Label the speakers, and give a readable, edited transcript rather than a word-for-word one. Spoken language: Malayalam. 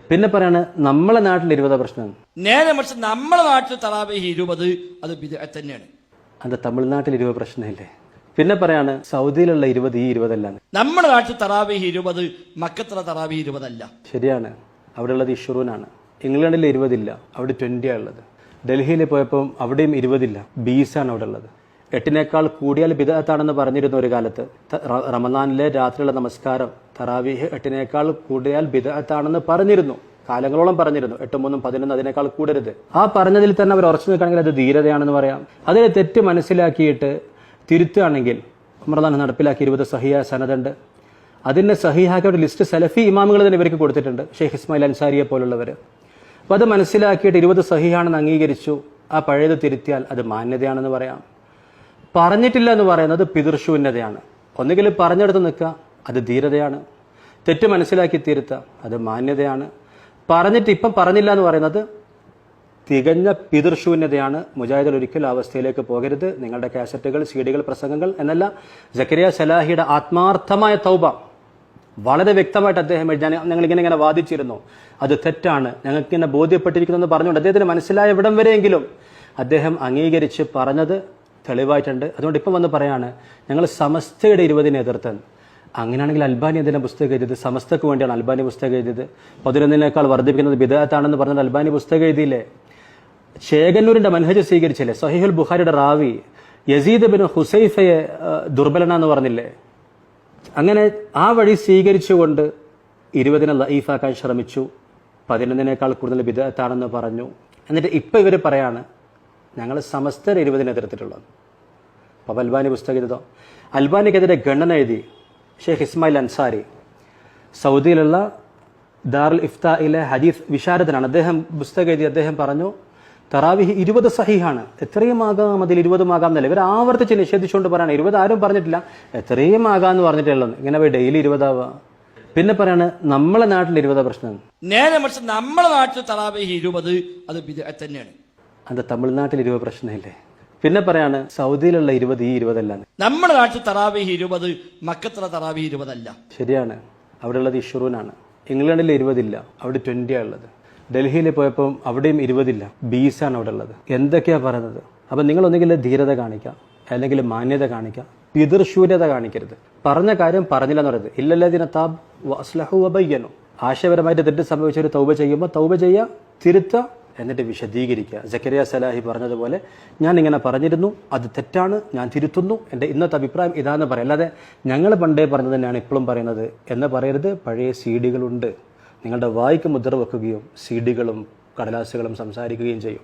Speaker 1: പിന്നെ പറയാണ് നമ്മളെ നാട്ടിൽ 20 പ്രശ്നം.
Speaker 2: നേരെ മറിച്ച് നമ്മളെ നാട്ടിൽ തറാവീഹ് 20 അത് ബിദ്അത്ത് തന്നെയാണ്.
Speaker 1: അത് തമിഴ്നാട്ടിൽ 20 പ്രശ്നമില്ലേ? പിന്നെ പറയാണ് സൗദിയിലുള്ള 20 ഈ 20 അല്ല.
Speaker 2: നമ്മുടെ നാട്ടിൽ തറാവീഹ് 20, മക്കത്തുള്ള തറാവീഹ് 20 അല്ല.
Speaker 1: ശരിയാണ്, അവിടെ ഉള്ളത് ഇഷ്റൂനാണ്. ഇംഗ്ലണ്ടിൽ 20 ഇല്ല, അവിടെ 20 ഉള്ളത്. ഡൽഹിയിൽ പോയപ്പോൾ അവിടെയും 20 ഇല്ല, ബീസാണ് അവിടെ ഉള്ളത്. 8 കൂടിയാൽ ബിദ്അത്താണെന്ന് പറഞ്ഞിരുന്നു ഒരു കാലത്ത്. റമദാനിലെ രാത്രിയുള്ള നമസ്കാരം തറാവീഹ് 8 കൂടിയാൽ ബിദ്അത്താണെന്ന് പറഞ്ഞിരുന്നു, കാലങ്ങളോളം പറഞ്ഞിരുന്നു. 8, 3, 11 അതിനേക്കാൾ കൂടരുത്. ആ പറഞ്ഞതിൽ തന്നെ അവർ ഉറച്ചു നിൽക്കുകയാണെങ്കിൽ അത് ധീരതയാണെന്ന് പറയാം. അതിൽ തെറ്റ് മനസ്സിലാക്കിയിട്ട് തിരുത്തുകയാണെങ്കിൽ റമദാൻ നടപ്പിലാക്കി 20 സഹിയ സനദുണ്ട്. അതിന്റെ സഹിഹാക്കിയ ഒരു ലിസ്റ്റ് സലഫി ഇമാമുകൾ തന്നെ ഇവർക്ക് കൊടുത്തിട്ടുണ്ട്, ഷെയ്ഖ് ഇസ്മായിൽ അൻസാരിയെ പോലുള്ളവർ. അപ്പോൾ അത് മനസ്സിലാക്കിയിട്ട് 20 സഹിഹാണെന്ന് അംഗീകരിച്ചു, ആ പഴയത് തിരുത്തിയാൽ അത് മാന്യതയാണെന്ന് പറയാം. പറഞ്ഞിട്ടില്ല എന്ന് പറയുന്നത് പിതൃശൂന്യതയാണ്. ഒന്നുകിൽ പറഞ്ഞെടുത്ത് നിൽക്കുക, അത് ധീരതയാണ്. തെറ്റ് മനസ്സിലാക്കി തിരുത്തുക, അത് മാന്യതയാണ്. പറഞ്ഞിട്ട് ഇപ്പം പറഞ്ഞില്ല എന്ന് പറയുന്നത് തികഞ്ഞ പിതൃശൂന്യതയാണ്. മുജാഹിദുൽ ഒരിക്കലും ആ അവസ്ഥയിലേക്ക് പോകരുത്. നിങ്ങളുടെ കാസറ്റുകൾ, സീഡികൾ, പ്രസംഗങ്ങൾ എന്നല്ല, സക്കരിയ സലാഹിയുടെ ആത്മാർത്ഥമായ തൗബ വളരെ വ്യക്തമായിട്ട് അദ്ദേഹം ഞങ്ങൾ ഇങ്ങനെ വാദിച്ചിരുന്നു, അത് തെറ്റാണ്, ഞങ്ങൾക്ക് ഇങ്ങനെ ബോധ്യപ്പെട്ടിരിക്കുന്നു എന്ന് പറഞ്ഞുകൊണ്ട് അദ്ദേഹത്തിന് മനസ്സിലായ ഇവിടം വരെയെങ്കിലും അദ്ദേഹം അംഗീകരിച്ച് പറഞ്ഞത് തെളിവായിട്ടുണ്ട്. അതുകൊണ്ട് ഇപ്പം വന്ന് പറയാണ് ഞങ്ങൾ സമസ്തയുടെ 20 എതിർത്തെന്ന്. അങ്ങനെയാണെങ്കിൽ അൽബാനി എന്തിനാ പുസ്തകം എഴുതിയത്? സമസ്തക്ക് വേണ്ടിയാണ് അൽബാനി പുസ്തകം എഴുതിയത്. 11 വർദ്ധിപ്പിക്കുന്നത് ബിദ്അത്താണെന്ന് പറഞ്ഞത് അൽബാനി പുസ്തകം എഴുതിയില്ലേ? ഷേഖന്നൂരിന്റെ മനഹജ് സ്വീകരിച്ചില്ലേ? സഹീഹുൽ ബുഖാരിയുടെ റാവി യസീദ് ബിൻ ഹുസൈഫയെ ദുർബലനാന്ന് പറഞ്ഞില്ലേ? അങ്ങനെ ആ വഴി സ്വീകരിച്ചുകൊണ്ട് 20 ലഈഫാക്കാൻ ശ്രമിച്ചു, 11 കൂടുതൽ ബിദ്അത്താണെന്ന് പറഞ്ഞു. എന്നിട്ട് ഇപ്പം ഇവർ പറയാണ് ഞങ്ങൾ സമസ്തർ 20 എതിർത്തിട്ടുള്ളത്. അപ്പോൾ അൽബാനി പുസ്തകം എഴുതോ? അൽബാനിക്കെതിരെ ഗണന എഴുതി ഷെയ്ഖ് ഇസ്മായിൽ അൻസാരി, സൗദിയിലുള്ള ദാറുൽ ഇഫ്തായിലെ ഹദീസ് വിശാരദനാണ്. അദ്ദേഹം പുസ്തകം എഴുതി. അദ്ദേഹം പറഞ്ഞു തറാവീഹ് 20 സഹിഹാണ്, എത്രയും ആകാം, അതിൽ 20 ആകാം എന്നല്ല ഇവർ ആവർത്തിച്ച് നിഷേധിച്ചുകൊണ്ട് പറയാണ്. 20 ആരും പറഞ്ഞിട്ടില്ല, എത്രയും ആകാമെന്ന് പറഞ്ഞിട്ടുള്ളത്. ഇങ്ങനെ പോയി ഡെയിലി 20 ആവുക. പിന്നെ പറയാണ് നമ്മളെ നാട്ടിൽ 20 പ്രശ്നം.
Speaker 2: നേരെ മറിച്ച് നമ്മളെ നാട്ടിൽ തറാവീഹ് 20 അത് ബിദ്അത്ത് തന്നെയാണ്.
Speaker 1: അത് തമിഴ്നാട്ടിൽ 20 പ്രശ്നമില്ലേ? പിന്നെ പറയാണ് സൗദിയിലുള്ള 20 ഈ 20 അല്ല.
Speaker 2: നമ്മുടെ നാട്ടിൽ തറാവീഹ് 20, മക്കത്തുള്ള തറാവീഹ് 20 അല്ല.
Speaker 1: ശരിയാണ്, അവിടെ ഉള്ളത് ഇഷ്റൂനാണ്. ഇംഗ്ലണ്ടിൽ 20 ഇല്ല, അവിടെ 20 ഉള്ളത്. ഡൽഹിയിൽ പോയപ്പോൾ അവിടെയും 20 ഇല്ല, ബീസാണ് അവിടെ ഉള്ളത്. എന്തൊക്കെയാ പറയുന്നത്? അപ്പം നിങ്ങളൊന്നെങ്കിൽ ധീരത കാണിക്കാം, അല്ലെങ്കിൽ മാന്യത കാണിക്കാം, പിതൃശൂന്യത കാണിക്കരുത്. പറഞ്ഞ കാര്യം പറഞ്ഞില്ലെന്ന് പറയുന്നത്. ഇല്ലല്ലദീന താബ് വഅസ്ലഹു വബയ്യനു. ആശയപരമായിട്ട് തെറ്റ് സംഭവിച്ചൊരു തൗബ ചെയ്യുമ്പോൾ തൗബ ചെയ്യുക, തിരുത്തുക, എന്നിട്ട് വിശദീകരിക്കുക. സക്കരിയ സലാഹി പറഞ്ഞതുപോലെ ഞാൻ ഇങ്ങനെ പറഞ്ഞിരുന്നു, അത് തെറ്റാണ്, ഞാൻ തിരുത്തുന്നു, എൻ്റെ ഇന്നത്തെ അഭിപ്രായം ഇതാന്ന് പറയാം. അല്ലാതെ ഞങ്ങൾ പണ്ടേ പറഞ്ഞത് തന്നെയാണ് ഇപ്പോഴും പറയുന്നത് എന്ന് പറയരുത്. പഴയ സീഡികളുണ്ട്, നിങ്ങളുടെ വായിക്ക് മുദ്ര വെക്കുകയും സീഡികളും കടലാസുകളും സംസാരിക്കുകയും ചെയ്യും.